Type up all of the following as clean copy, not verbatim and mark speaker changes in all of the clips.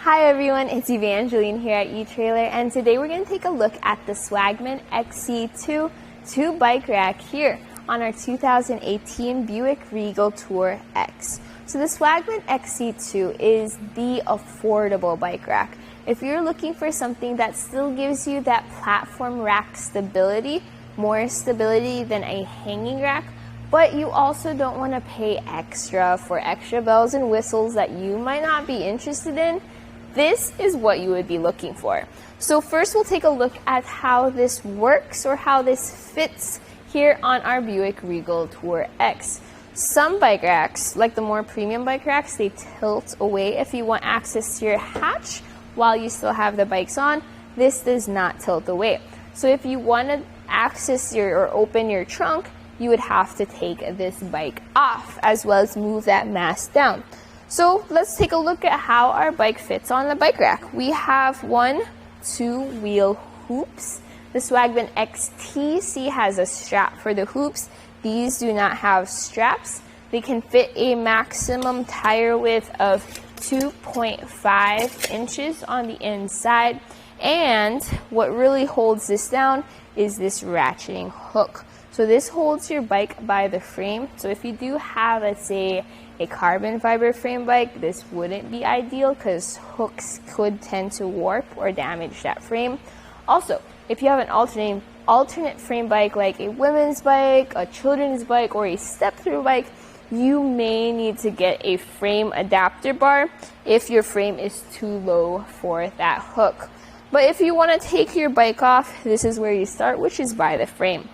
Speaker 1: Hi everyone, it's Evangeline here at etrailer, and today we're going to take a look at the Swagman XC2 Bike Rack here on our 2018 Buick Regal TourX. So the Swagman XC2 is the affordable bike rack. If you're looking for something that still gives you that platform rack stability, more stability than a hanging rack, but you also don't want to pay extra for extra bells and whistles that you might not be interested in, this is what you would be looking for. So first we'll take a look at how this works or how this fits here on our Buick Regal TourX. Some bike racks, like the more premium bike racks, they tilt away if you want access to your hatch while you still have the bikes on. This does not tilt away. So if you want to access or open your trunk, you would have to take this bike off as well as move that mast down. So let's take a look at how our bike fits on the bike rack. We have 1-2 wheel hoops. The Swagman XTC has a strap for the hoops. These do not have straps. They can fit a maximum tire width of 2.5 inches on the inside. And what really holds this down is this ratcheting hook. So this holds your bike by the frame. So if you do have, let's say, a carbon fiber frame bike, this wouldn't be ideal because hooks could tend to warp or damage that frame. Also, if you have an alternate frame bike like a women's bike, a children's bike, or a step-through bike, you may need to get a frame adapter bar if your frame is too low for that hook. But if you want to take your bike off, this is where you start, which is by the frame.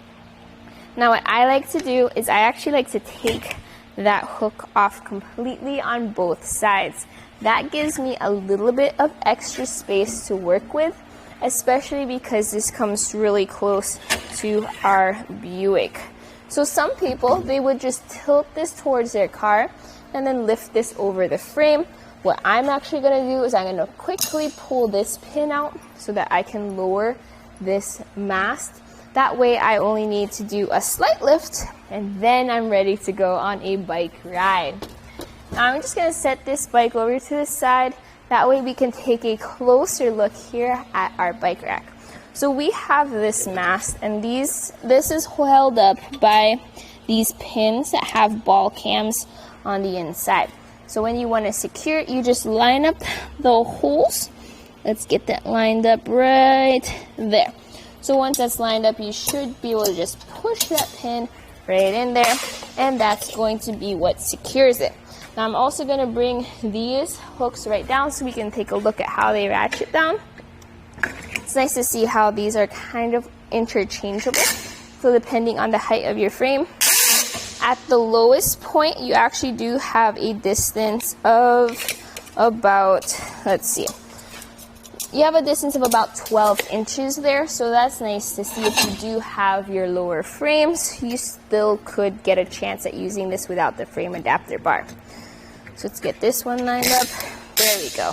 Speaker 1: Now what I like to do is I actually like to take that hook off completely on both sides. That gives me a little bit of extra space to work with, especially because this comes really close to our Buick. So some people, they would just tilt this towards their car and then lift this over the frame. What I'm actually going to do is I'm going to quickly pull this pin out so that I can lower this mast. That way I only need to do a slight lift and then I'm ready to go on a bike ride. Now I'm just going to set this bike over to the side. That way we can take a closer look here at our bike rack. So we have this mast, and this is held up by these pins that have ball cams on the inside. So when you want to secure it, you just line up the holes. Let's get that lined up right there. So once that's lined up, you should be able to just push that pin right in there, and that's going to be what secures it. Now I'm also going to bring these hooks right down so we can take a look at how they ratchet down. It's nice to see how these are kind of interchangeable. So depending on the height of your frame, at the lowest point, you actually do have a distance of about, you have a distance of about 12 inches there, so that's nice to see. If you do have your lower frames, you still could get a chance at using this without the frame adapter bar. So let's get this one lined up. There we go.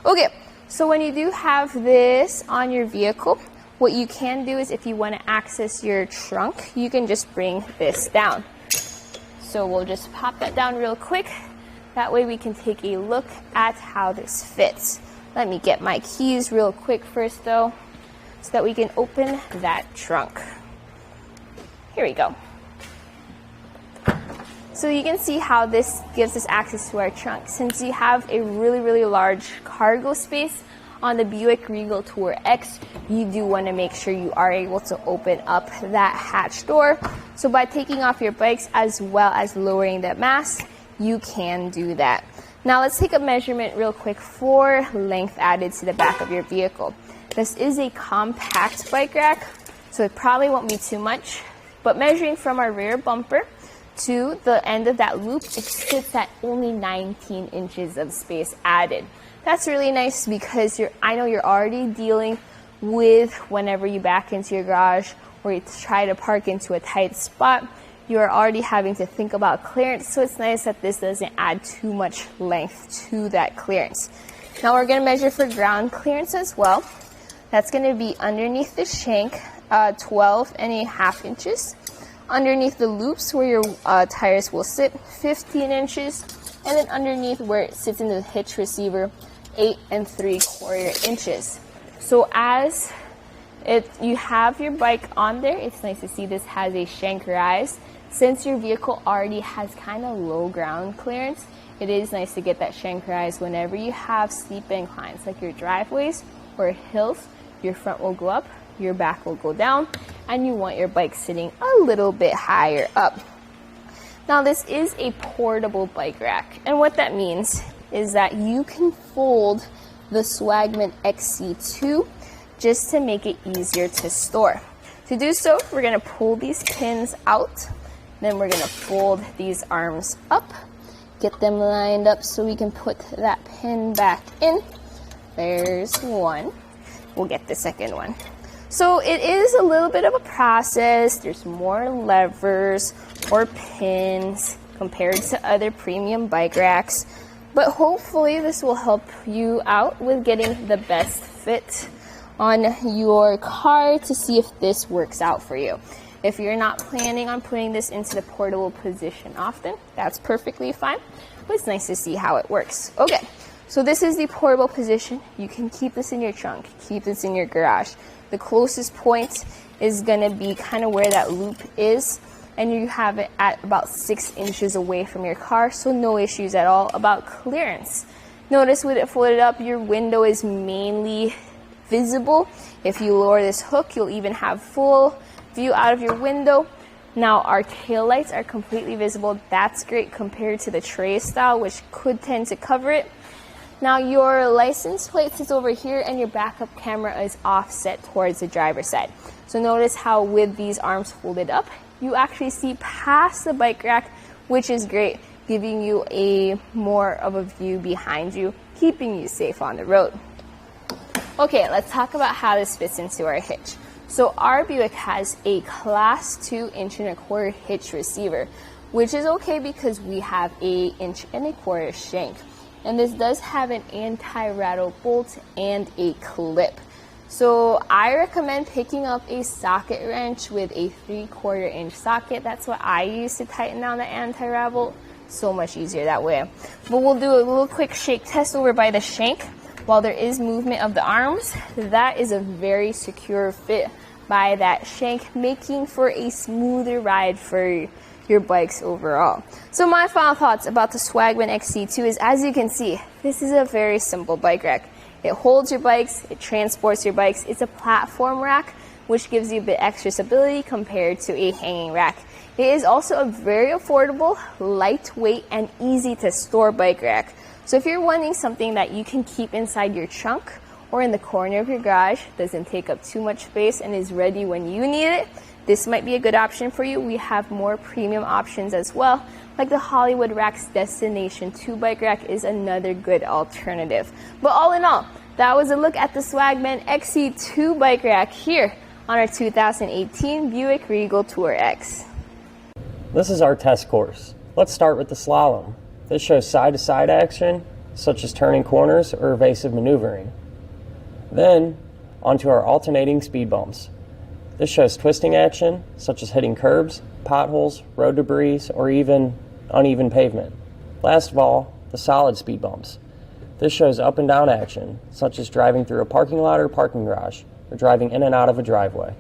Speaker 1: Okay, so when you do have this on your vehicle, what you can do is if you want to access your trunk, you can just bring this down. So we'll just pop that down real quick. That way we can take a look at how this fits. Let me get my keys real quick first though, so that we can open that trunk. Here we go. So you can see how this gives us access to our trunk. Since you have a really large cargo space on the Buick Regal TourX, you do want to make sure you are able to open up that hatch door. So by taking off your bikes as well as lowering that mast, you can do that. Now let's take a measurement real quick for length added to the back of your vehicle. This is a compact bike rack, so it probably won't be too much, but measuring from our rear bumper to the end of that loop, it sits at only 19 inches of space added. That's really nice because I know you're already dealing with whenever you back into your garage or you try to park into a tight spot, you are already having to think about clearance, so it's nice that this doesn't add too much length to that clearance. Now we're going to measure for ground clearance as well. That's going to be underneath the shank, 12.5 inches. Underneath the loops where your tires will sit, 15 inches. And then underneath where it sits in the hitch receiver, 8 3/4 inches. So as you have your bike on there, it's nice to see this has a shank rise. Since your vehicle already has kind of low ground clearance, it is nice to get that shank rise whenever you have steep inclines like your driveways or hills. Your front will go up, your back will go down, and you want your bike sitting a little bit higher up. Now this is a portable bike rack, and what that means is that you can fold the Swagman XC2 just to make it easier to store. To do so, we're going to pull these pins out, then we're going to fold these arms up, get them lined up so we can put that pin back in. There's one. We'll get the second one. So it is a little bit of a process. There's more levers or pins compared to other premium bike racks, but hopefully this will help you out with getting the best fit on your car to see if this works out for you. If you're not planning on putting this into the portable position often, that's perfectly fine, but it's nice to see how it works. Okay, so this is the portable position. You can keep this in your trunk, keep this in your garage. The closest point is gonna be kind of where that loop is, and you have it at about 6 inches away from your car, so no issues at all about clearance. Notice with it folded up, your window is mainly visible. If you lower this hook, you'll even have full view out of your window. Now our taillights are completely visible. That's great compared to the tray style, which could tend to cover it. Now your license plate sits over here and your backup camera is offset towards the driver's side. So notice how with these arms folded up, you actually see past the bike rack, which is great, giving you a more of a view behind you, keeping you safe on the road. Okay, let's talk about how this fits into our hitch. So our Buick has a class 2 1.25 inch hitch receiver, which is okay because we have a 1.25 inch shank. And this does have an anti-rattle bolt and a clip. So I recommend picking up a socket wrench with a 3/4 inch socket. That's what I use to tighten down the anti-rattle. So much easier that way. But we'll do a little quick shake test over by the shank. While there is movement of the arms, that is a very secure fit by that shank, making for a smoother ride for your bikes overall. So my final thoughts about the Swagman XC2 is, as you can see, this is a very simple bike rack. It holds your bikes, it transports your bikes. It's a platform rack, which gives you a bit extra stability compared to a hanging rack. It is also a very affordable, lightweight, and easy to store bike rack. So if you're wanting something that you can keep inside your trunk or in the corner of your garage, doesn't take up too much space and is ready when you need it, this might be a good option for you. We have more premium options as well, like the Hollywood Rack's Destination 2 bike rack is another good alternative. But all in all, that was a look at the Swagman XC2 bike rack here on our 2018 Buick Regal TourX.
Speaker 2: This is our test course. Let's start with the slalom. This shows side-to-side action, such as turning corners or evasive maneuvering. Then, onto our alternating speed bumps. This shows twisting action, such as hitting curbs, potholes, road debris, or even uneven pavement. Last of all, the solid speed bumps. This shows up and down action, such as driving through a parking lot or parking garage, or driving in and out of a driveway.